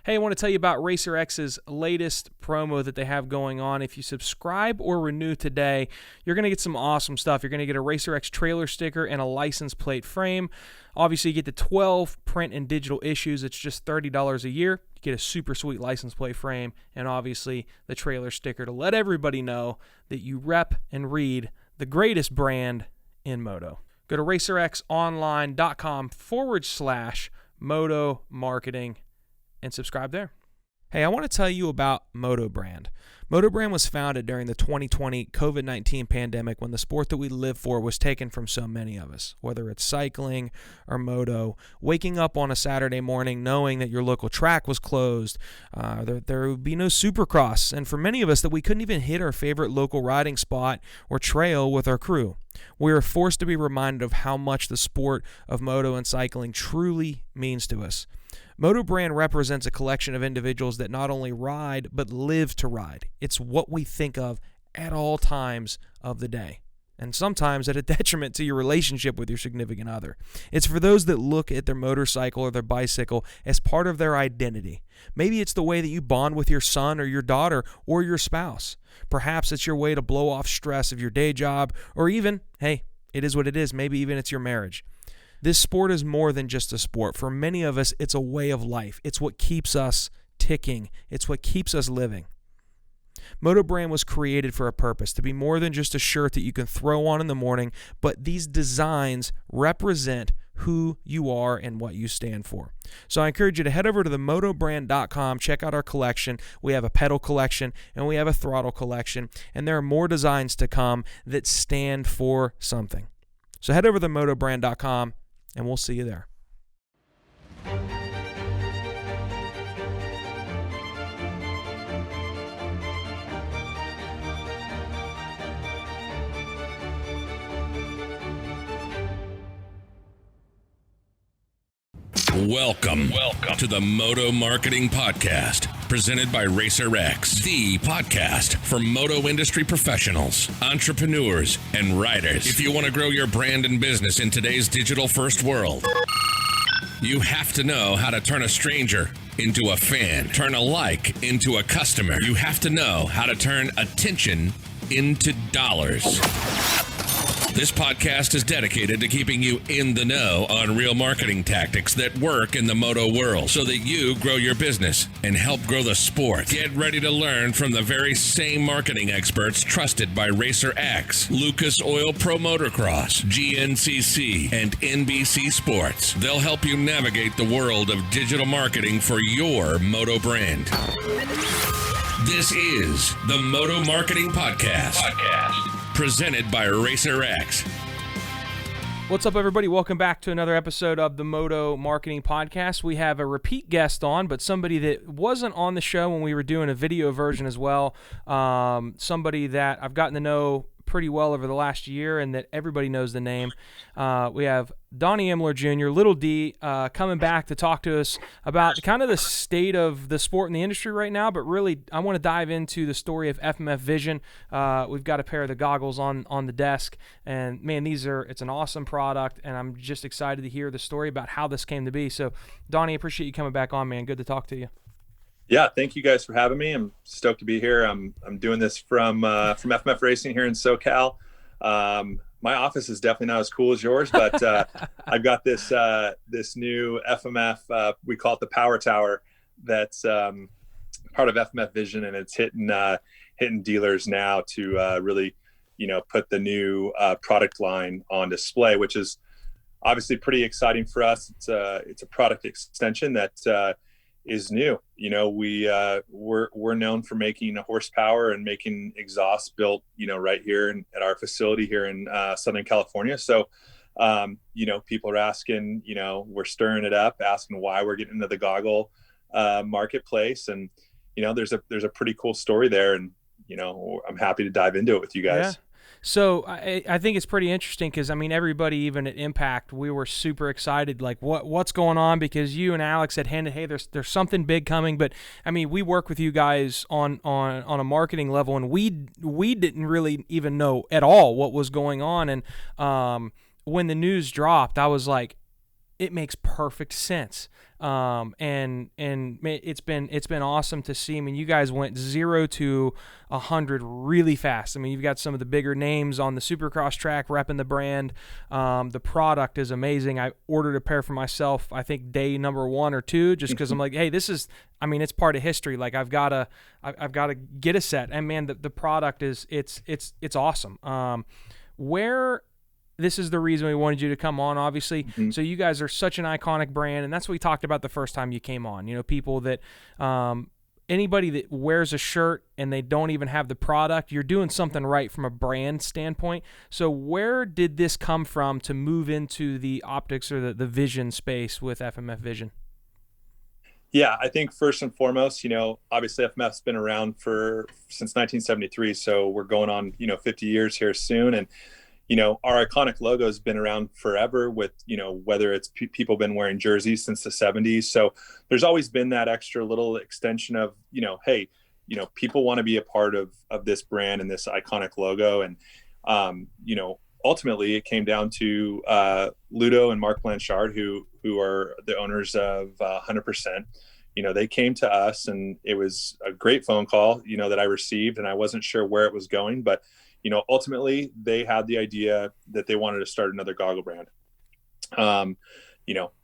Hey, I want to tell you about RacerX's latest promo that they have going on. If you subscribe or renew today, you're going to get some awesome stuff. You're going to get a RacerX trailer sticker and a license plate frame. Obviously, you get the 12 print and digital issues. It's just $30 a year. You get a super sweet license plate frame and obviously the trailer sticker to let everybody know that you rep and read the greatest brand in Moto. Go to racerxonline.com/Moto Marketing and subscribe there. Hey, I want to tell you about Moto Brand. Moto Brand was founded during the 2020 COVID-19 pandemic when the sport that we live for was taken from so many of us, whether it's cycling or moto, waking up on a Saturday morning knowing that your local track was closed, there would be no Supercross, and for many of us that we couldn't even hit our favorite local riding spot or trail with our crew. We were forced to be reminded of how much the sport of moto and cycling truly means to us. Moto Brand represents a collection of individuals that not only ride, but live to ride. It's what we think of at all times of the day, and sometimes at a detriment to your relationship with your significant other. It's for those that look at their motorcycle or their bicycle as part of their identity. Maybe it's the way that you bond with your son or your daughter or your spouse. Perhaps it's your way to blow off stress of your day job, or even, hey, it is what it is, maybe even it's your marriage. This sport is more than just a sport. For many of us, it's a way of life. It's what keeps us ticking. It's what keeps us living. Moto Brand was created for a purpose, to be more than just a shirt that you can throw on in the morning, but these designs represent who you are and what you stand for. So I encourage you to head over to themotobrand.com, check out our collection. We have a pedal collection and we have a throttle collection, and there are more designs to come that stand for something. So head over to themotobrand.com and we'll see you there. Welcome to the Moto Marketing Podcast, presented by RacerX, the podcast for moto industry professionals, entrepreneurs, and riders. If you want to grow your brand and business in today's digital-first world, you have to know how to turn a stranger into a fan, turn a like into a customer. You have to know how to turn attention into dollars. This podcast is dedicated to keeping you in the know on real marketing tactics that work in the moto world so that you grow your business and help grow the sport. Get ready to learn from the very same marketing experts trusted by RacerX, Lucas Oil Pro Motocross, GNCC, and NBC Sports. They'll help you navigate the world of digital marketing for your moto brand. This is the Moto Marketing Podcast. Presented by RacerX. What's up, everybody? Welcome back to another episode of the Moto Marketing Podcast. We have a repeat guest on, but somebody that wasn't on the show when we were doing a video version as well. Somebody that I've gotten to know pretty well over the last year and that everybody knows the name. We have Donny Emler Jr., Lil D, coming back to talk to us about kind of the state of the sport in the industry right now, but really I want to dive into the story of FMF Vision. We've got a pair of the goggles on the desk, and man, it's an awesome product, and I'm just excited to hear the story about how this came to be. So Donny, I appreciate you coming back on, man. Good to talk to you. Yeah, thank you guys for having me. I'm stoked to be here. I'm doing this from FMF Racing here in SoCal. My office is definitely not as cool as yours, but I've got this new FMF. We call it the Power Tower. That's part of FMF Vision, and it's hitting dealers now to really, put the new product line on display, which is obviously pretty exciting for us. It's a product extension that is new. We're known for making horsepower and making exhaust built, right here at our facility here in Southern California. So, people are asking, we're stirring it up, asking why we're getting into the goggle marketplace. And, there's a pretty cool story there. And, I'm happy to dive into it with you guys. Yeah. So I think it's pretty interesting because, everybody, even at Impact, we were super excited, like what's going on, because you and Alex had hinted, hey, there's something big coming. But, we work with you guys on a marketing level, and we didn't really even know at all what was going on. And when the news dropped, I was like, it makes perfect sense. And it's been awesome to see. I mean, you guys went 0 to 100 really fast. I mean, you've got some of the bigger names on the Supercross track repping the brand. The product is amazing. I ordered a pair for myself, I think day number 1 or 2, just because I'm like, hey, it's part of history. Like I've got to get a set. And man, the product it's awesome. This is the reason we wanted you to come on, obviously. Mm-hmm. So you guys are such an iconic brand, and that's what we talked about the first time you came on. You know, people that anybody that wears a shirt and they don't even have the product, you're doing something right from a brand standpoint. So where did this come from to move into the optics or the vision space with FMF Vision? Yeah, I think first and foremost, obviously FMF's been around since 1973, so we're going on 50 years here soon, and our iconic logo has been around forever with, whether it's people been wearing jerseys since the 70s. So there's always been that extra little extension of, hey, people want to be a part of this brand and this iconic logo. And, ultimately it came down to Ludo and Mark Blanchard, who are the owners of 100%. They came to us, and it was a great phone call, that I received, and I wasn't sure where it was going, but ultimately they had the idea that they wanted to start another goggle brand.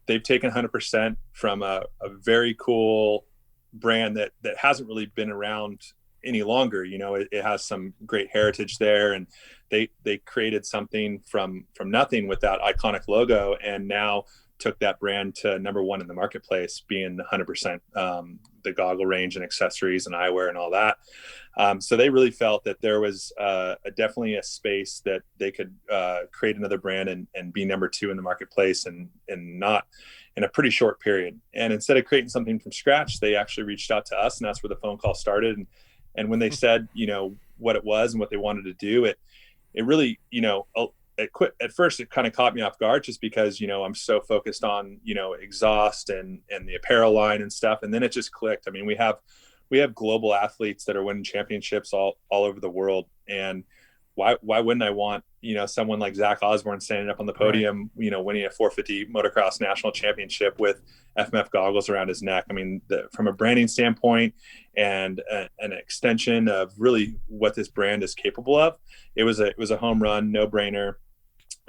They've taken 100% from a very cool brand that hasn't really been around any longer. It has some great heritage there, and they created something from nothing with that iconic logo, and now took that brand to number 1 in the marketplace, being 100%, the goggle range and accessories and eyewear and all that. So they really felt that there was definitely a space that they could create another brand and be number 2 in the marketplace, and not in a pretty short period. And instead of creating something from scratch, they actually reached out to us, and that's where the phone call started. And when they said, what it was and what they wanted to do, it really, at first it kind of caught me off guard, just because, I'm so focused on, exhaust and the apparel line and stuff. And then it just clicked. I mean, we have global athletes that are winning championships all over the world. And why wouldn't I want, someone like Zach Osborne standing up on the podium, right, winning a 450 motocross national championship with FMF goggles around his neck? I mean, from a branding standpoint and an extension of really what this brand is capable of, it was a home run, no brainer.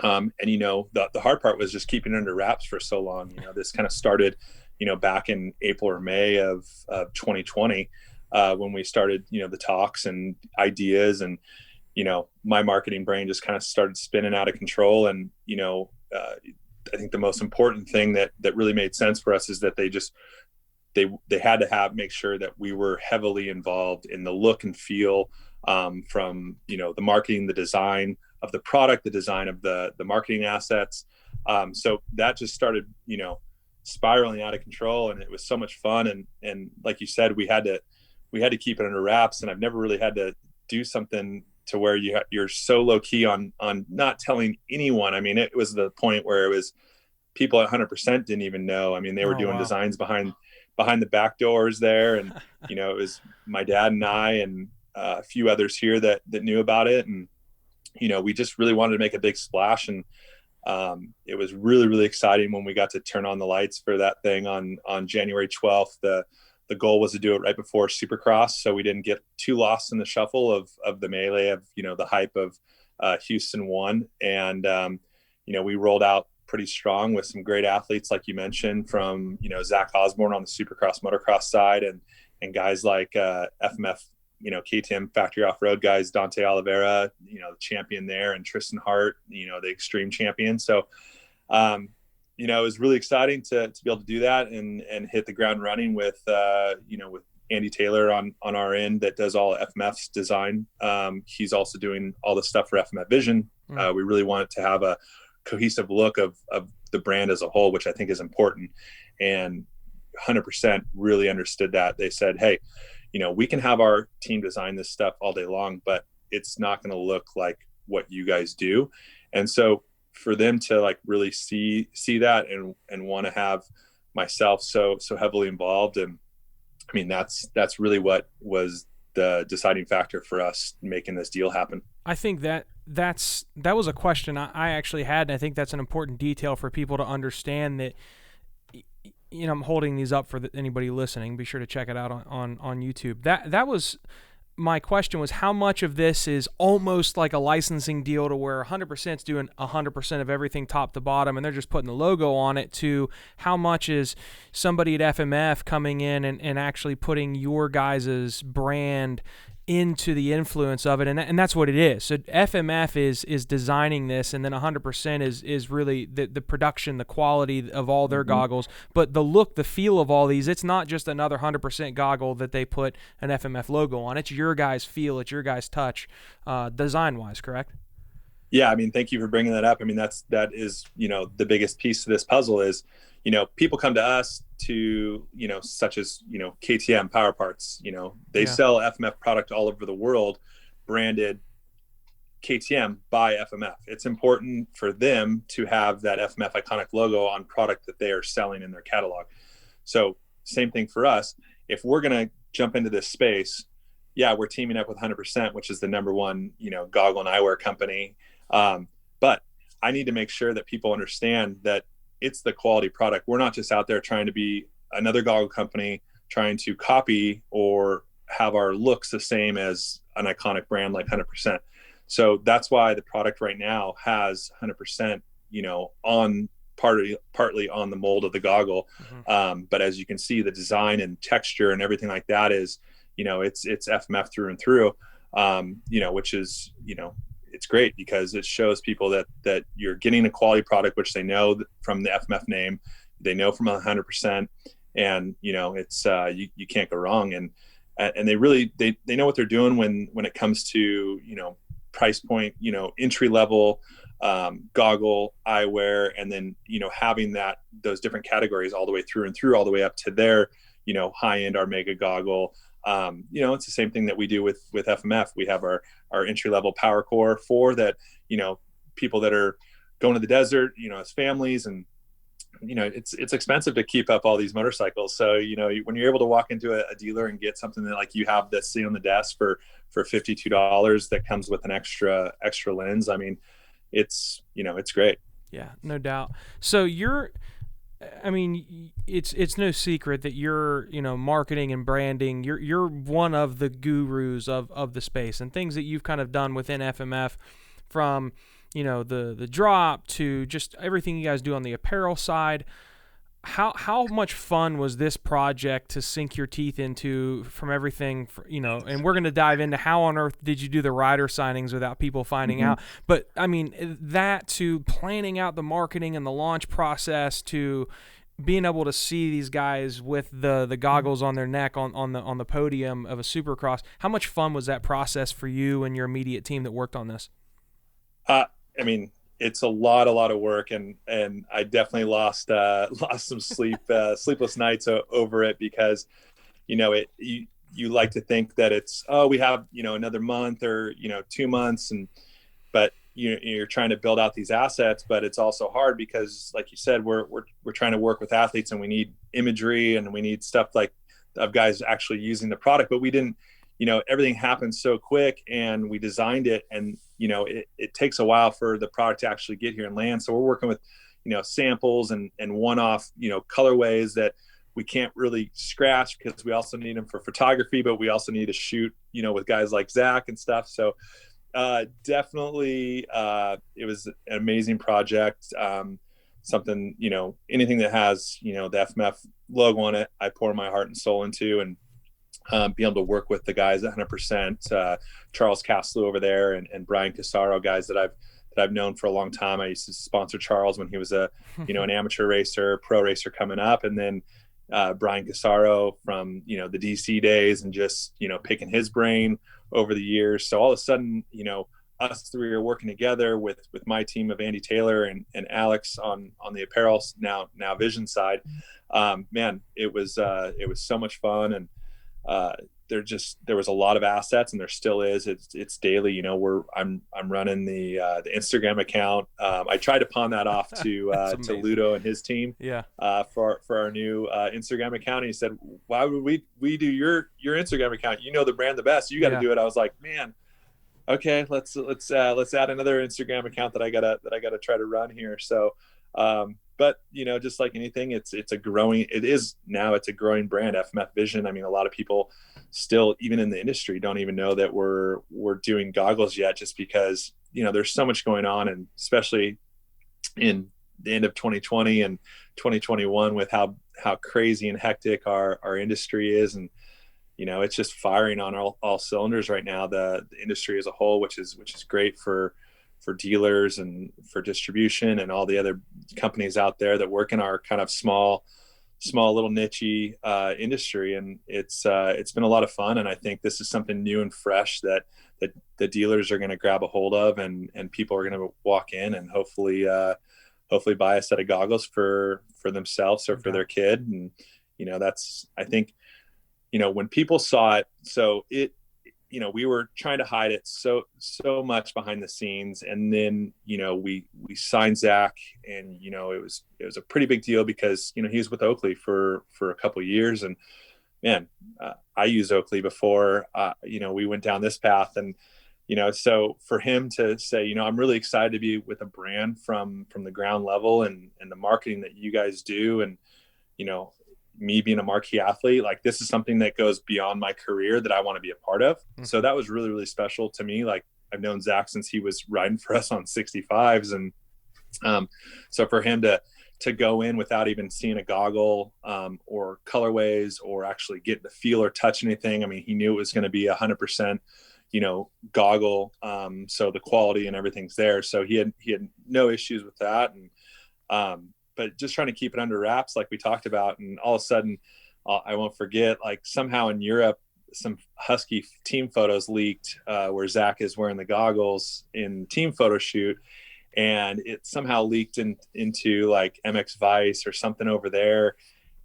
And the hard part was just keeping it under wraps for so long. This kind of started, back in April or May of 2020, when we started, the talks and ideas, and my marketing brain just kind of started spinning out of control. And I think the most important thing that really made sense for us is that they had to make sure that we were heavily involved in the look and feel, from the marketing, the design of the product, the design of the marketing assets. So that just started, spiraling out of control, and it was so much fun. And like you said, we had to keep it under wraps, and I've never really had to do something to where you're so low key on not telling anyone. I mean, it was the point where it was people at 100% didn't even know. I mean, they were doing designs behind the back doors there. And, it was my dad and I and a few others here that knew about it. And, we just really wanted to make a big splash. And it was really, really exciting when we got to turn on the lights for that thing on January 12th. The goal was to do it right before Supercross, so we didn't get too lost in the shuffle of the melee of, the hype of Houston 1. And, we rolled out pretty strong with some great athletes, like you mentioned, from, Zach Osborne on the Supercross motocross side, and guys like FMF, KTM factory off-road guys, Dante Oliveira, the champion there, and Tristan Hart, the extreme champion. So, it was really exciting to be able to do that and hit the ground running with with Andy Taylor on our end that does all FMF's design. He's also doing all the stuff for FMF Vision. We really wanted to have a cohesive look of the brand as a whole, which I think is important. And 100% really understood that. They said, hey, we can have our team design this stuff all day long, but it's not going to look like what you guys do. And so for them to really see that and want to have myself so heavily involved. And I mean, that's really what was the deciding factor for us making this deal happen. I think that was a question I actually had, and I think that's an important detail for people to understand that, I'm holding these up for anybody listening. Be sure to check it out on YouTube. That was my question, was how much of this is almost like a licensing deal to where 100% is doing 100% of everything top to bottom and they're just putting the logo on it, to how much is somebody at FMF coming in and actually putting your guys' brand into the influence of it, and that's what it is. So FMF is designing this, and then 100% is really the production, the quality of all their goggles, but the look, the feel of all these. It's not just another 100% goggle that they put an FMF logo on. It's your guys' feel, it's your guys' touch, design-wise, correct? Yeah, I mean, thank you for bringing that up. I mean, that is the biggest piece of this puzzle is, people come to us to, such as, KTM Power Parts, they sell FMF product all over the world, branded KTM by FMF. It's important for them to have that FMF iconic logo on product that they are selling in their catalog. So same thing for us. If we're going to jump into this space, we're teaming up with 100%, which is the number one, goggle and eyewear company. But I need to make sure that people understand that it's the quality product. We're not just out there trying to be another goggle company, trying to copy or have our looks the same as an iconic brand like 100%. So that's why the product right now has 100%, on partly on the mold of the goggle. But as you can see, the design and texture and everything like that is, it's FMF through and through, which is, it's great because it shows people that you're getting a quality product, which they know from the FMF name, they know from 100%, and it's you can't go wrong. And they really they know what they're doing when it comes to price point, entry level goggle, eyewear, and then having those different categories all the way through and through, all the way up to their high end Armega goggle. It's the same thing that we do with FMF. We have our entry level Power Core 4 that, people that are going to the desert, as families, and, it's expensive to keep up all these motorcycles. So, when you're able to walk into a dealer and get something that like you have that's sitting on the desk for $52 that comes with an extra lens, I mean, it's great. Yeah, no doubt. So it's no secret that you're, marketing and branding. You're one of the gurus of the space, and things that you've kind of done within FMF, from, the drop to just everything you guys do on the apparel side. How much fun was this project to sink your teeth into, from everything, and we're going to dive into how on earth did you do the rider signings without people finding out. But I mean, that to planning out the marketing and the launch process, to being able to see these guys with the goggles on their neck on the podium of a Supercross. How much fun was that process for you and your immediate team that worked on this? I mean, it's a lot of work, and I definitely lost some sleepless nights over it, because, you like to think that it's, we have, another month or, 2 months, but you're trying to build out these assets, but it's also hard because, like you said, we're trying to work with athletes, and we need imagery, and we need stuff like of guys actually using the product, but we didn't, everything happened so quick, and we designed it, and it takes a while for the product to actually get here and land. So we're working with, samples and one-off, colorways that we can't really scratch, because we also need them for photography, but we also need to shoot, with guys like Zach and stuff. So definitely it was an amazing project. Something, anything that has, the FMF logo on it, I pour my heart and soul into, and be able to work with the guys at 100%, Charles Caslew over there, and Brian Casaro, guys that I've known for a long time. I used to sponsor Charles when he was an amateur racer, pro racer coming up. And then Brian Casaro from, the DC days, and just, picking his brain over the years. So all of a sudden, us three are working together with my team of Andy Taylor and Alex on the apparel now Vision side. Man, it was so much fun. And there was a lot of assets, and there still is. It's daily. You know, I'm running the Instagram account. I tried to pawn that off to Ludo and his team. Yeah. For our new Instagram account. And he said, "Why would we do your Instagram account? You know the brand the best. You got to do it." I was like, "Man, okay, let's add another Instagram account that I gotta try to run here." So, but you know, just like anything, it's a growing brand, FMF Vision. I mean, a lot of people still, even in the industry, don't even know that we're doing goggles yet, just because, you know, there's so much going on, and especially in the end of 2020 and 2021 with how crazy and hectic our industry is. And, you know, it's just firing on all cylinders right now, the industry as a whole, which is great for dealers and for distribution and all the other companies out there that work in our kind of small little niche industry. And it's been a lot of fun. And I think this is something new and fresh that the dealers are going to grab a hold of, and people are going to walk in and hopefully buy a set of goggles for themselves or for their kid. And, you know, I think, you know, when people saw it, so it, you know, we were trying to hide it so much behind the scenes. And then, you know, we signed Zach, and, you know, it was a pretty big deal because, you know, he was with Oakley for a couple of years, and man, I used Oakley before, you know, we went down this path. And, you know, so for him to say, you know, I'm really excited to be with a brand from the ground level, and the marketing that you guys do. And, you know, me being a marquee athlete, like, this is something that goes beyond my career that I want to be a part of. Mm-hmm. So that was really, really special to me. Like, I've known Zach since he was riding for us on 65s. And so for him to go in without even seeing a goggle or colorways or actually get the feel or touch anything. I mean, he knew it was going to be 100%, you know, goggle. So the quality and everything's there. So he had no issues with that. And, but just trying to keep it under wraps, like we talked about. And all of a sudden, I won't forget, like, somehow in Europe, some Husky team photos leaked where Zach is wearing the goggles in team photo shoot. And it somehow leaked into like MX Vice or something over there.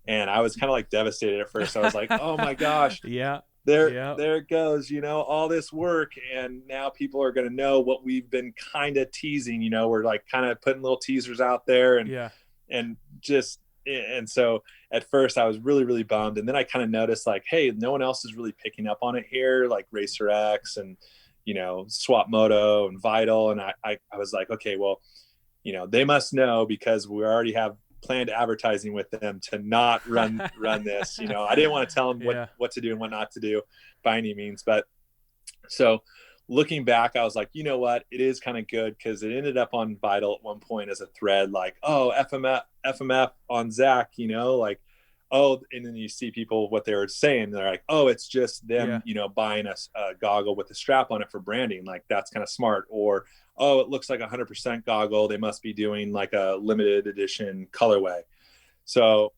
And I was kind of like devastated at first. I was like, oh my gosh. Yeah. There it goes, you know, all this work. And now people are going to know what we've been kind of teasing, you know, we're like kind of putting little teasers out there. And, and so at first I was really, really bummed. And then I kind of noticed, like, hey, no one else is really picking up on it here, like Racer X and, you know, Swap Moto and Vital. And I was like, okay, well, you know, they must know, because we already have planned advertising with them to not run this. You know, I didn't want to tell them what to do and what not to do by any means. But so looking back, I was like, you know what, it is kind of good, because it ended up on Vital at one point as a thread, like, oh, FMF on Zach, you know, like, oh, and then you see people, what they were saying, they're like, oh, it's just them, you know, buying a goggle with a strap on it for branding. Like, that's kind of smart. Or, oh, it looks like 100% goggle, they must be doing like a limited edition colorway. So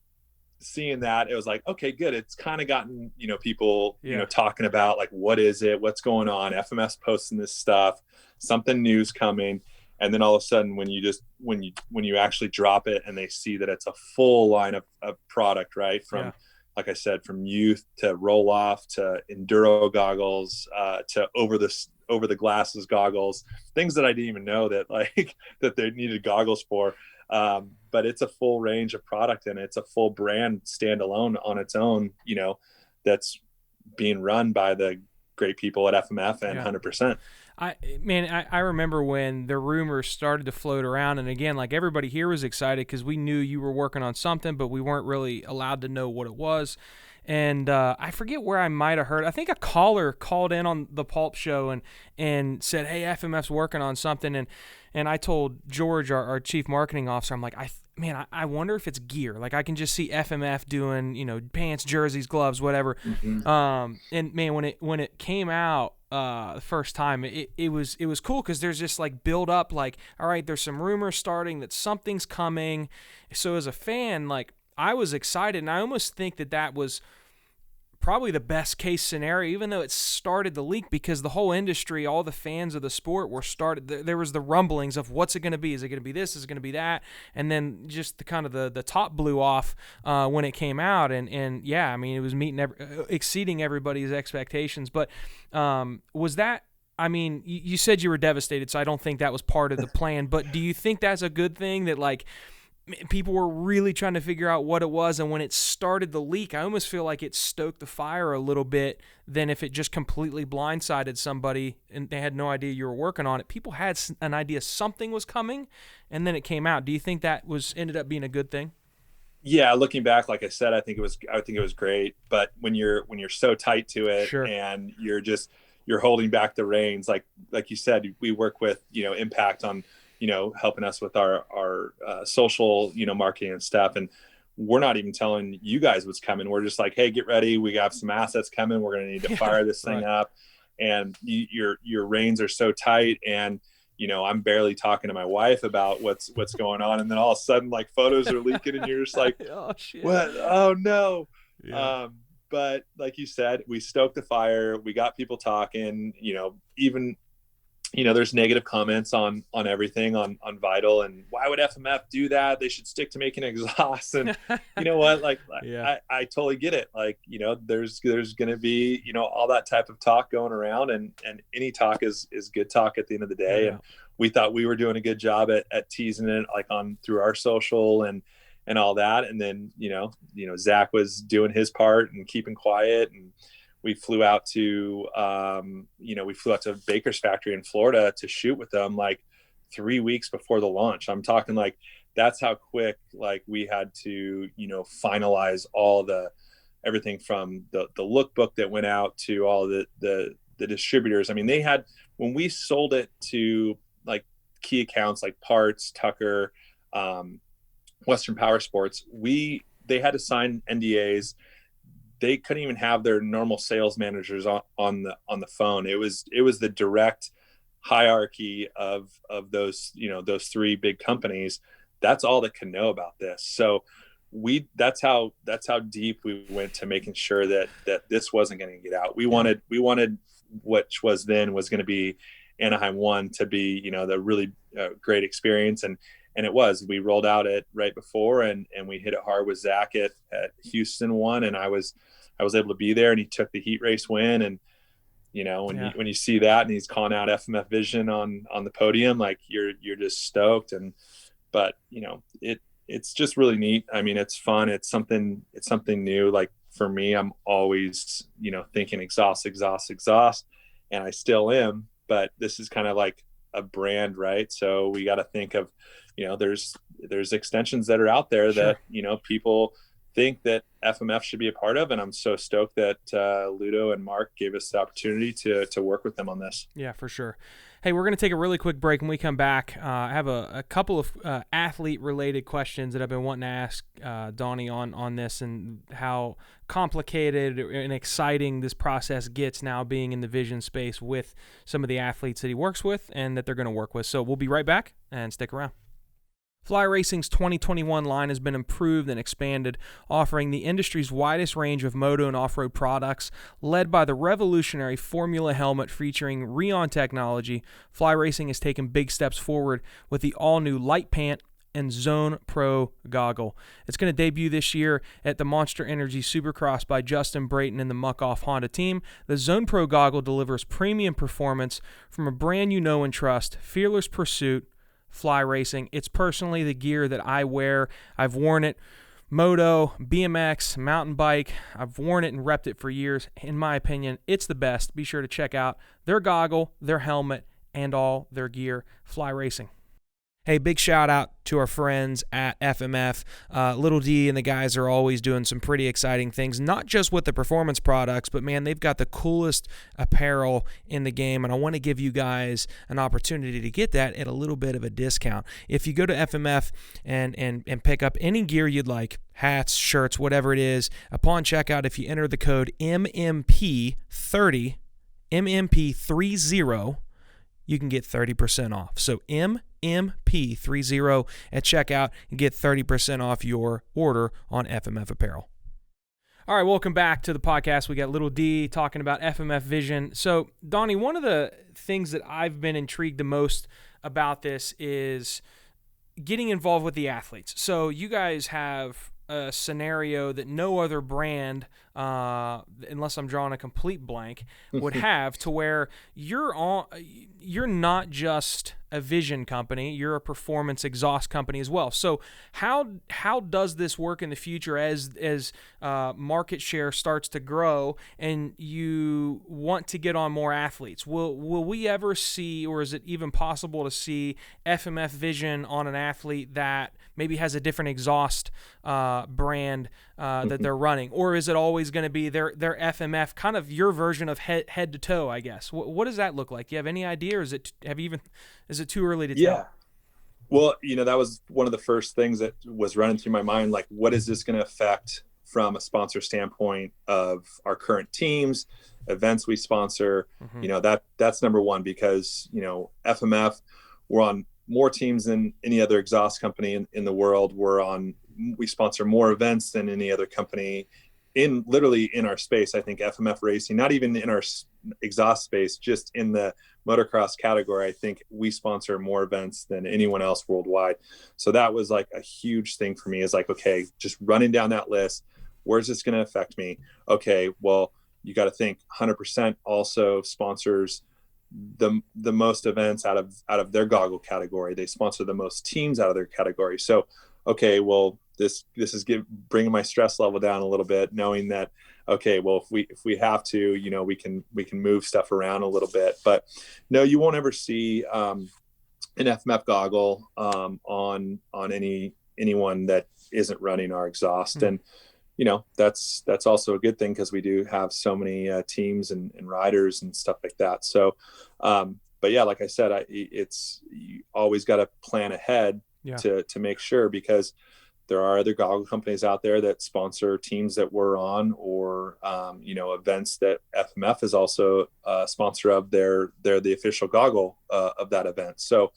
seeing that, it was like, okay, good. It's kind of gotten, you know, people, you know, talking about, like, what is it? What's going on? FMF's posting this stuff, something new's coming. And then all of a sudden, when you actually drop it and they see that it's a full line of product, right? From, like I said, from youth to roll off to enduro goggles, to over the glasses goggles, things that I didn't even know that, like, that they needed goggles for. But it's a full range of product, and it's a full brand standalone on its own, you know, that's being run by the great people at FMF and 100%. I remember when the rumors started to float around, and again, like, everybody here was excited because we knew you were working on something, but we weren't really allowed to know what it was. And I forget where I might have heard. I think a caller called in on the Pulp Show and said, "Hey, FMF's working on something." And I told George, our chief marketing officer, I'm like, I wonder if it's gear. Like, I can just see FMF doing, you know, pants, jerseys, gloves, whatever. Mm-hmm. And man, when it came out the first time, it was cool, because there's just like build up, like, all right, there's some rumors starting that something's coming. So as a fan, like, I was excited, and I almost think that was probably the best case scenario, even though it started the leak, because the whole industry, all the fans of the sport were there was the rumblings of what's it going to be? Is it going to be this? Is it going to be that? And then just the top blew off when it came out. And yeah, I mean, it was exceeding everybody's expectations. But was that, I mean, you said you were devastated, so I don't think that was part of the plan. But do you think that's a good thing, that like people were really trying to figure out what it was, and when it started the leak, I almost feel like it stoked the fire a little bit than if it just completely blindsided somebody and they had no idea you were working on it? People had an idea something was coming, and then it came out. Do you think that ended up being a good thing? Yeah, looking back, like I said, I think it was great. But when you're so tight to it, sure, and you're holding back the reins, like you said, we work with Impact on helping us with our social, marketing and stuff. And we're not even telling you guys what's coming. We're just like, hey, get ready. We got some assets coming. We're going to need to fire this thing up. And your reins are so tight. And, I'm barely talking to my wife about what's going on. And then all of a sudden, like, photos are leaking and you're just like, oh, shit. What? Oh no. Yeah. But like you said, we stoked the fire. We got people talking, even, there's negative comments on everything on Vital, and why would FMF do that? They should stick to making exhaust. And you know what? Like, yeah. I totally get it. Like, there's going to be, all that type of talk going around, and any talk is good talk at the end of the day. Yeah. And we thought we were doing a good job at teasing it, like through our social and all that. And then, Zach was doing his part and keeping quiet, and we flew out to, Baker's factory in Florida to shoot with them like 3 weeks before the launch. I'm talking like, that's how quick, like, we had to, finalize everything from the lookbook that went out to all the distributors. I mean, they had, when we sold it to like key accounts like Parts, Tucker, Western Power Sports, they had to sign NDAs. They couldn't even have their normal sales managers on the phone. It was the direct hierarchy of those, those three big companies. That's all that can know about this. So that's how deep we went to making sure that this wasn't going to get out. We wanted which was going to be Anaheim 1 to be, the really great experience. And it was. We rolled out it right before, and we hit it hard with Zach at Houston 1, and I was able to be there, and he took the heat race win. And when you see that, and he's calling out FMF Vision on the podium, like, you're just stoked. But it's just really neat. I mean, it's fun. It's something new. Like, for me, I'm always thinking exhaust, and I still am. But this is kind of like a brand, right? So we got to think of, there's extensions that are out there that, people think that FMF should be a part of. And I'm so stoked that Ludo and Mark gave us the opportunity to work with them on this. Yeah, for sure. Hey, we're going to take a really quick break. When we come back, I have a couple of athlete-related questions that I've been wanting to ask Donnie on this, and how complicated and exciting this process gets now, being in the vision space with some of the athletes that he works with and that they're going to work with. So we'll be right back, and stick around. Fly Racing's 2021 line has been improved and expanded, offering the industry's widest range of moto and off-road products. Led by the revolutionary Formula helmet featuring Rheon technology, Fly Racing has taken big steps forward with the all-new Light Pant and Zone Pro goggle. It's going to debut this year at the Monster Energy Supercross by Justin Brayton and the Muck-Off Honda team. The Zone Pro goggle delivers premium performance from a brand you know and trust, fearless pursuit, Fly Racing. It's personally the gear that I wear. I've worn it Moto, BMX, mountain bike. I've worn it and repped it for years. In my opinion, it's the best. Be sure to check out their goggle, their helmet, and all their gear. Fly Racing. Hey, big shout out to our friends at FMF. Lil D and the guys are always doing some pretty exciting things, not just with the performance products, but man, they've got the coolest apparel in the game, and I want to give you guys an opportunity to get that at a little bit of a discount. If you go to FMF and pick up any gear you'd like, hats, shirts, whatever it is, upon checkout, if you enter the code MMP30, MMP30, you can get 30% off. So MMP30 at checkout and get 30% off your order on FMF apparel. All right, welcome back to the podcast. We got Lil D talking about FMF Vision. So, Donnie, one of the things that I've been intrigued the most about this is getting involved with the athletes. So, you guys have a scenario that no other brand, unless I'm drawing a complete blank, would have, to where you're not just a vision company, you're a performance exhaust company as well. So how does this work in the future as market share starts to grow and you want to get on more athletes? Will we ever see, or is it even possible to see FMF Vision on an athlete that maybe has a different exhaust brand that they're running, or is it always going to be their FMF, kind of your version of head to toe, I guess? What does that look like? Do you have any idea, or is it too early to tell? Yeah. Well, that was one of the first things that was running through my mind. Like, what is this going to affect from a sponsor standpoint of our current teams, events we sponsor? That's number one, because, FMF, we're on more teams than any other exhaust company in the world. We sponsor more events than any other company literally in our space. I think FMF Racing, not even in our exhaust space, just in the motocross category, I think we sponsor more events than anyone else worldwide. So that was like a huge thing for me, is like, okay, just running down that list, where's this going to affect me? Okay, well, you got to think 100% also sponsors the most events out of their goggle category. They sponsor the most teams out of their category. So, okay, well, this is bringing my stress level down a little bit, knowing that, okay, well, if we have to, we can move stuff around a little bit. But no, you won't ever see an FMF goggle on anyone that isn't running our exhaust. And that's also a good thing, because we do have so many teams and riders and stuff like that. So but yeah, like I said, you always got to plan ahead to make sure, because there are other goggle companies out there that sponsor teams that we're on, or events that FMF is also a sponsor of. They're the official goggle of that event. So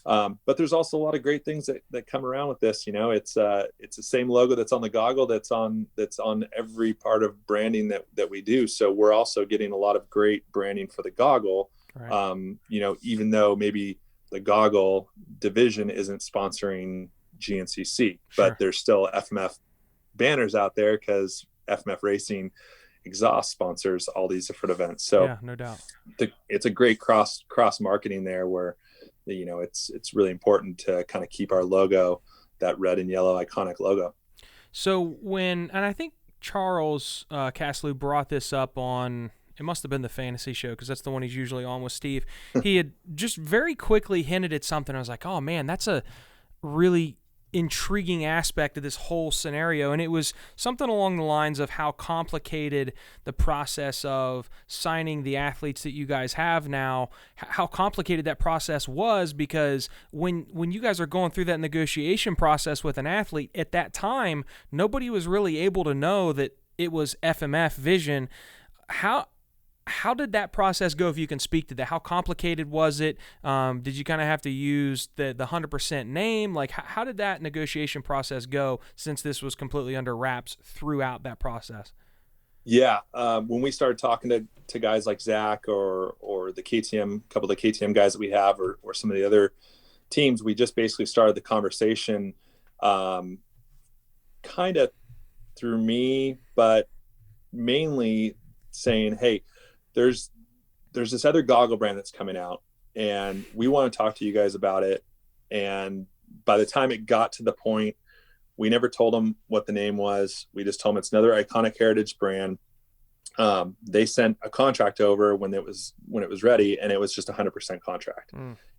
but there's also a lot of great things that come around with this. It's the same logo that's on the goggle that's on every part of branding that we do. So we're also getting a lot of great branding for the goggle. Right. Even though maybe the goggle division isn't sponsoring GNCC, but there's still FMF banners out there, because FMF Racing exhaust sponsors all these different events. So yeah, no doubt, it's a great cross marketing there, where it's really important to kind of keep our logo, that red and yellow iconic logo. So and I think Charles Caslew brought this up on, it must have been the fantasy show, because that's the one he's usually on with Steve. He had just very quickly hinted at something. I was like, oh man, that's a really intriguing aspect of this whole scenario. And it was something along the lines of how complicated the process of signing the athletes that you guys have now, how complicated that process was, because when you guys are going through that negotiation process with an athlete, at that time, nobody was really able to know that it was FMF Vision. How did that process go, if you can speak to that? How complicated was it? Did you kind of have to use the 100% name? Like, how did that negotiation process go, since this was completely under wraps throughout that process? Yeah. When we started talking to guys like Zach or the KTM, a couple of the KTM guys that we have, or some of the other teams, we just basically started the conversation kind of through me, but mainly saying, hey, there's this other goggle brand that's coming out, and we want to talk to you guys about it. And by the time it got to the point, we never told them what the name was. We just told them it's another iconic heritage brand. They sent a contract over when it was ready, and it was just 100% contract.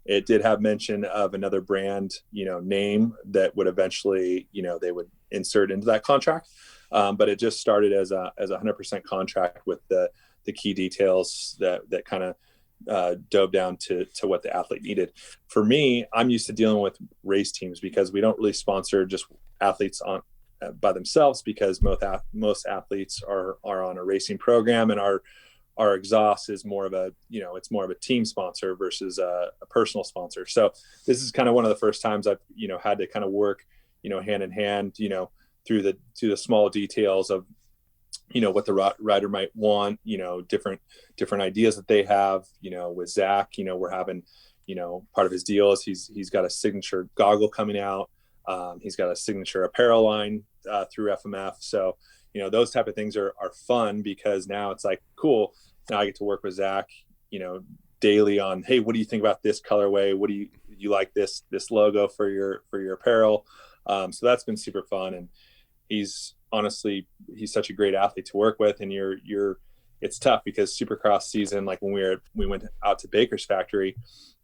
It did have mention of another brand, name that would eventually, they would insert into that contract. But it just started as a 100% contract with the key details that kind of dove down to what the athlete needed. For me, I'm used to dealing with race teams, because we don't really sponsor just athletes by themselves, because most athletes are on a racing program, and our exhaust is more of a team sponsor versus a personal sponsor. So this is kind of one of the first times I've had to kind of work hand in hand through the small details of what the rider might want, different ideas that they have. With Zach, we're having, part of his deal is he's got a signature goggle coming out. He's got a signature apparel line through FMF. So, those type of things are fun, because now it's like, cool. Now I get to work with Zach, daily on, hey, what do you think about this colorway? What do you like this logo for your apparel? So that's been super fun. And he's such a great athlete to work with. And it's tough because Supercross season, like when we went out to Baker's factory,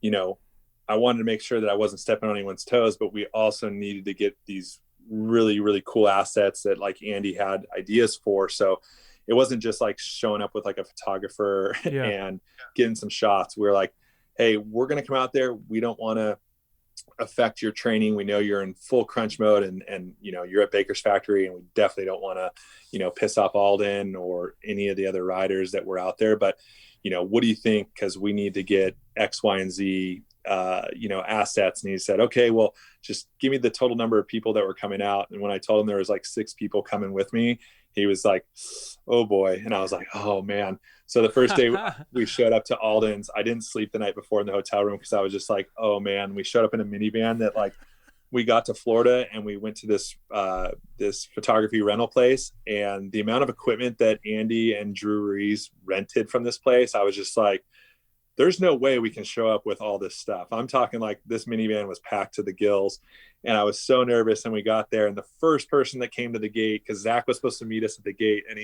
I wanted to make sure that I wasn't stepping on anyone's toes, but we also needed to get these really, really cool assets that like Andy had ideas for. So it wasn't just like showing up with like a photographer and getting some shots. We're like, hey, we're going to come out there. We don't want to affect your training. We know you're in full crunch mode and you're at Baker's factory, and we definitely don't want to, piss off Alden or any of the other riders that were out there. But, what do you think? Because we need to get X, Y, and Z, assets. And he said, okay, well, just give me the total number of people that were coming out. And when I told him there was like 6 people coming with me, he was like, oh boy. And I was like, oh man. So the first day we showed up to Alden's, I didn't sleep the night before in the hotel room, because I was just like, oh man. We showed up in a minivan that like, we got to Florida and we went to this photography rental place, and the amount of equipment that Andy and Drew Ruiz rented from this place, I was just like, there's no way we can show up with all this stuff. I'm talking like this minivan was packed to the gills, and I was so nervous. And we got there, and the first person that came to the gate, because Zach was supposed to meet us at the gate, and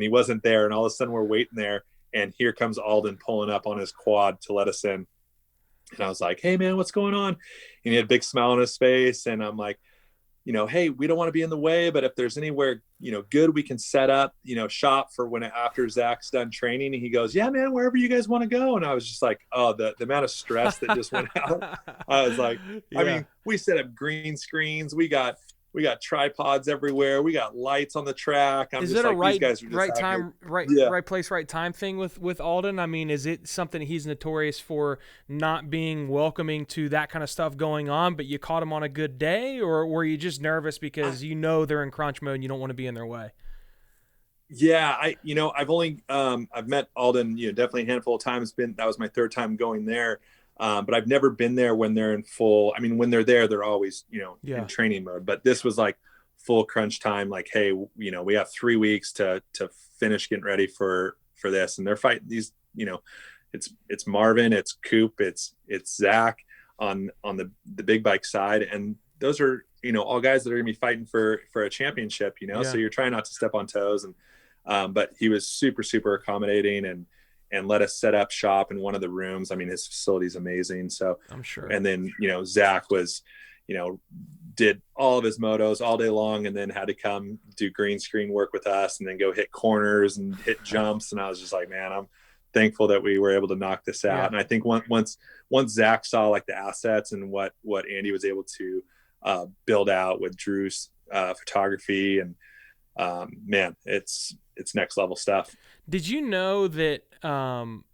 he wasn't there. And all of a sudden we're waiting there, and here comes Alden pulling up on his quad to let us in. And I was like, hey man, what's going on? And he had a big smile on his face. And I'm like, hey, we don't want to be in the way, but if there's anywhere, good, we can set up, shop for after Zach's done training. And he goes, yeah, man, wherever you guys want to go. And I was just like, oh, the amount of stress that just went out. I was like, I mean, we set up green screens. We got tripods everywhere. We got lights on the track. Is it a right time, right place, right time thing with Alden? I mean, is it something he's notorious for not being welcoming to that kind of stuff going on, but you caught him on a good day, or were you just nervous because they're in crunch mode and you don't want to be in their way? Yeah, I've only I've met Alden, definitely a handful of times. That was my 3rd time going there. But I've never been there when they're in full. I mean, when they're there, they're always, in training mode. But this was like full crunch time. Like, hey, we have 3 weeks to finish getting ready for this. And they're fighting these, it's Marvin, it's Coop, it's Zach on the big bike side. And those are, all guys that are gonna be fighting for a championship, so you're trying not to step on toes. And, but he was super, super accommodating and let us set up shop in one of the rooms. I mean, his facility is amazing. So I'm sure. And then, Zach was, did all of his motos all day long, and then had to come do green screen work with us, and then go hit corners and hit jumps. And I was just like, man, I'm thankful that we were able to knock this out. Yeah. And I think once Zach saw like the assets and what Andy was able to build out with Drew's photography, and man, it's next level stuff. Did you know that Don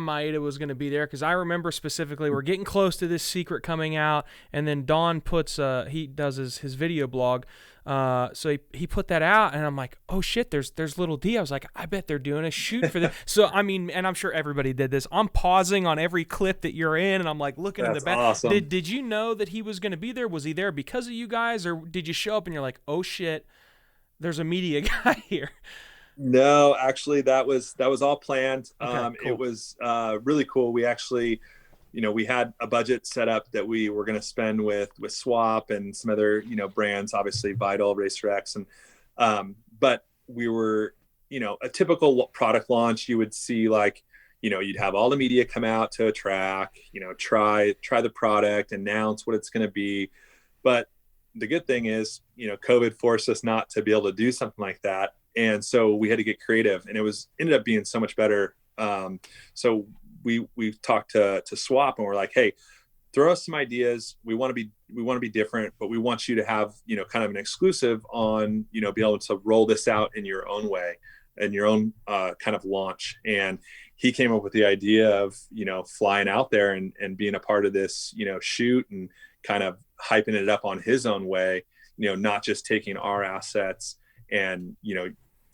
Maeda was going to be there? Because I remember specifically we're getting close to this secret coming out, and then Don puts he does his video blog, so he put that out, and I'm like, oh shit, there's Lil D. I was like, I bet they're doing a shoot for this. So I mean, and I'm sure everybody did this. I'm pausing on every clip that you're in, and I'm like looking in the back. Awesome. Did you know that he was going to be there? Was he there because of you guys, or did you show up and you're like, oh shit, there's a media guy here? No, actually that was all planned. Okay, cool. It was really cool. We actually, we had a budget set up that we were going to spend with Swap and some other, brands, obviously Vital, Racer X. And, but we were, a typical product launch, you would see like, you'd have all the media come out to a track, try the product, announce what it's going to be. But the good thing is, COVID forced us not to be able to do something like that. And so we had to get creative, and it ended up being so much better. So we talked to Swap, and we're like, hey, throw us some ideas. We want to be different, but we want you to have, kind of an exclusive on, be able to roll this out in your own way, in your own kind of launch. And he came up with the idea of, flying out there and being a part of this, shoot, and kind of hyping it up on his own way, not just taking our assets and,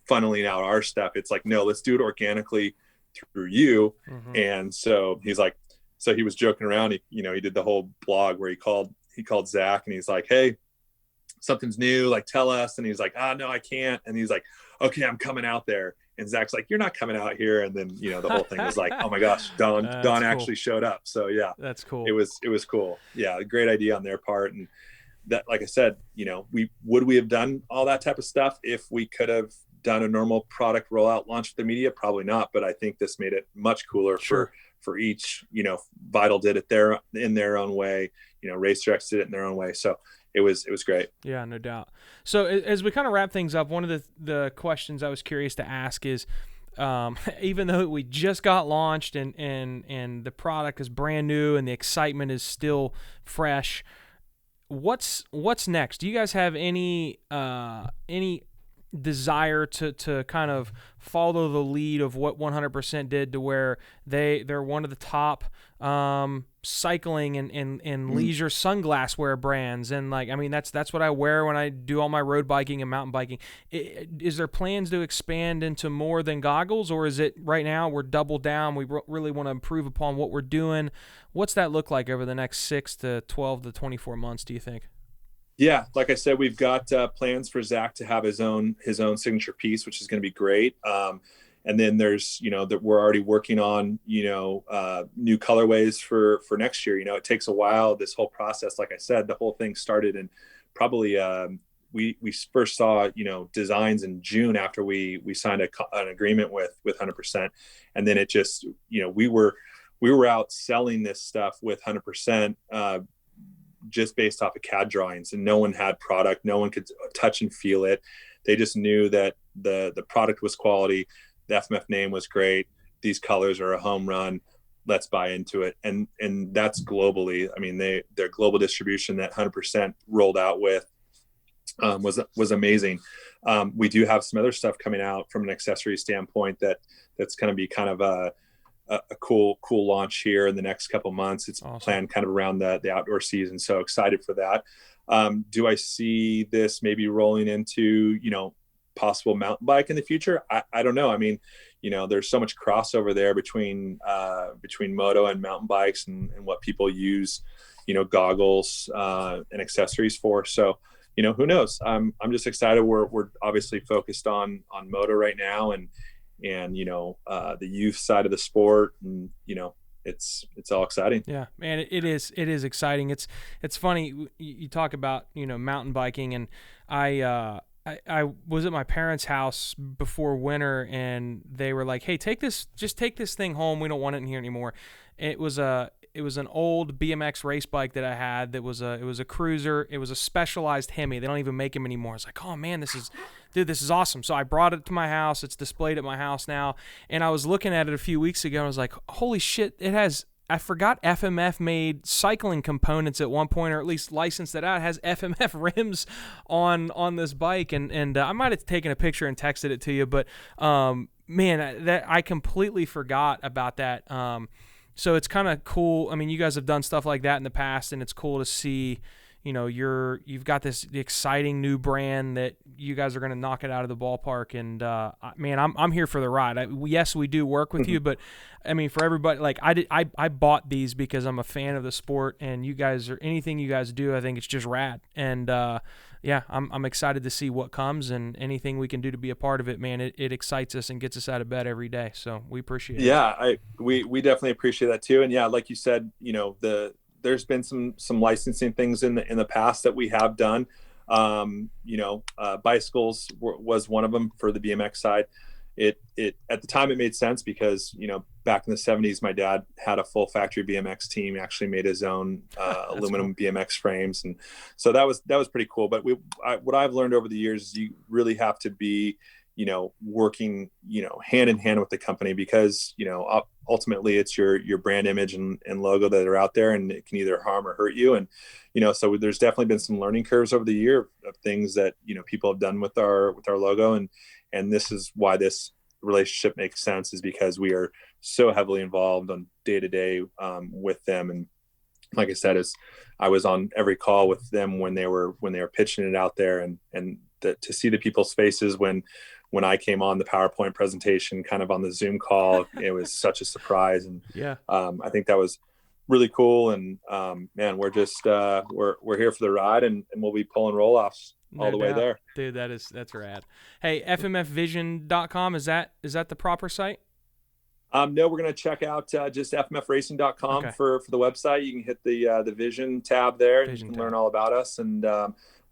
funneling out our stuff. It's like, no, let's do it organically through you. And so he's like, so he was joking around. He did the whole blog where he called Zach and he's like, hey, something's new, like tell us. And he's like, no, I can't. And he's like, okay, I'm coming out there. And Zach's like, you're not coming out here. And then, the whole thing was like, oh my gosh, Don actually showed up. So yeah, that's cool. It was cool. Yeah. A great idea on their part. And that, like I said, we have done all that type of stuff if we could have done a normal product rollout launch with the media? Probably not. But I think this made it much cooler for each, Vital did it in their own way, Racer X did it in their own way. So it was great. Yeah, no doubt. So as we kind of wrap things up, one of the questions I was curious to ask is, even though we just got launched and the product is brand new and the excitement is still fresh, what's next? Do you guys have any desire to kind of follow the lead of what 100% did, to where they're one of the top cycling and leisure sunglass wear brands? And that's what I wear when I do all my road biking and mountain biking. Is there plans to expand into more than goggles, or is it right now we're double down, we really want to improve upon what we're doing? What's that look like over the next 6 to 12 to 24 months, do you think? Yeah, like I said, we've got plans for Zach to have his own signature piece, which is going to be great. And then there's, that we're already working on, new colorways for next year. It takes a while, this whole process. Like I said, the whole thing started in probably we first saw, designs in June after we signed an agreement with 100%. And then it just, we were out selling this stuff with 100%. Just based off of CAD drawings, and no one had product. No one could touch and feel it. They just knew that the product was quality. The FMF name was great. These colors are a home run. Let's buy into it. And that's globally. I mean, their global distribution that 100% rolled out with was amazing. We do have some other stuff coming out from an accessory standpoint that's going to be kind of a cool launch here in the next couple months. It's awesome. Planned kind of around the outdoor season. So excited for that. Do I see this maybe rolling into, possible mountain bike in the future? I don't know. I mean, there's so much crossover there between Moto and mountain bikes and what people use, goggles and accessories for. So, who knows? I'm just excited. We're obviously focused on Moto right now and the youth side of the sport, and it's all exciting. Yeah, man, it is exciting. It's funny, you talk about mountain biking, and I was at my parents' house before winter, and they were like, hey, take this thing home, we don't want it in here anymore. It was an old BMX race bike that I had. It was a cruiser. It was a Specialized Hemi. They don't even make them anymore. It's like, oh man, this is awesome. So I brought it to my house. It's displayed at my house now. And I was looking at it a few weeks ago, and I was like, holy shit, I forgot FMF made cycling components at one point, or at least licensed it out. It has FMF rims on this bike, and I might have taken a picture and texted it to you, but man, that I completely forgot about that. So it's kind of cool. I mean, you guys have done stuff like that in the past, and it's cool to see, you've got this exciting new brand that you guys are going to knock it out of the ballpark. And man, I'm here for the ride. Yes, we do work with you, but I mean, for everybody, like I bought these because I'm a fan of the sport, and you guys, or anything you guys do, I think it's just rad. And yeah, I'm excited to see what comes, and anything we can do to be a part of it, man. It excites us and gets us out of bed every day. So we appreciate it. Yeah, we definitely appreciate that too. And yeah, like you said, there's been some licensing things in the past that we have done. Bicycles was one of them for the BMX side. It at the time it made sense because back in the 70s my dad had a full factory BMX team. He actually made his own aluminum cool. BMX frames, and so that was pretty cool. But what I've learned over the years is you really have to be working hand in hand with the company, because ultimately it's your brand image and logo that are out there, and it can either harm or hurt you. And so there's definitely been some learning curves over the year of things that people have done with our logo, and this is why this relationship makes sense, is because we are so heavily involved on day to day with them. And like I said, I was on every call with them when they were pitching it out there, and to see the people's faces when when I came on the PowerPoint presentation, kind of on the Zoom call, it was such a surprise. And I think that was really cool. And man, we're just we're here for the ride, and we'll be pulling roll-offs all the way there. Dude, that's rad. Hey, FMFvision.com, is that the proper site? No, we're going to check out just FMFracing.com for the website. You can hit the Vision tab there, and you can learn all about us. And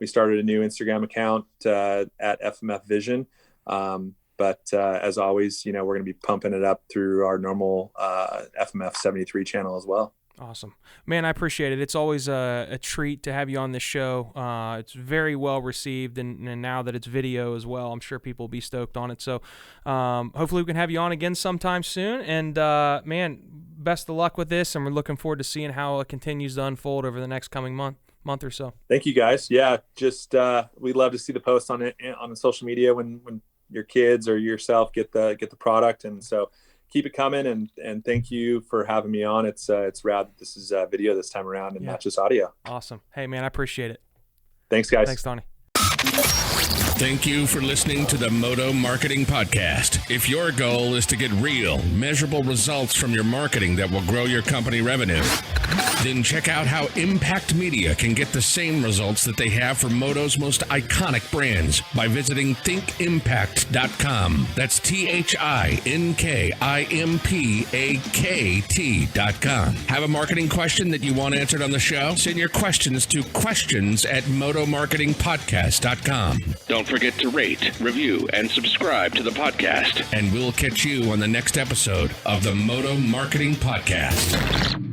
we started a new Instagram account at FMF Vision. But as always, we're going to be pumping it up through our normal FMF 73 channel as well. Awesome, man. I appreciate it. It's always a treat to have you on this show. It's very well received, and now that it's video as well, I'm sure people will be stoked on it. So hopefully we can have you on again sometime soon. And man, best of luck with this, and we're looking forward to seeing how it continues to unfold over the next coming month or so. Thank you, guys. Yeah, just we'd love to see the posts on it on the social media when your kids or yourself get the product, and so keep it coming, and thank you for having me on. It's rad that this is video this time around and not just audio. Awesome. Hey man, I appreciate it. Thanks, guys. Thanks, Donnie. Thank you for listening to the Moto Marketing Podcast. If your goal is to get real, measurable results from your marketing that will grow your company revenue, then check out how Impact Media can get the same results that they have for Moto's most iconic brands by visiting thinkimpact.com. That's THINKIMPAKT.com. Have a marketing question that you want answered on the show? Send your questions to questions@motomarketingpodcast.com. Don't forget to rate, review, and subscribe to the podcast. And we'll catch you on the next episode of the Moto Marketing Podcast.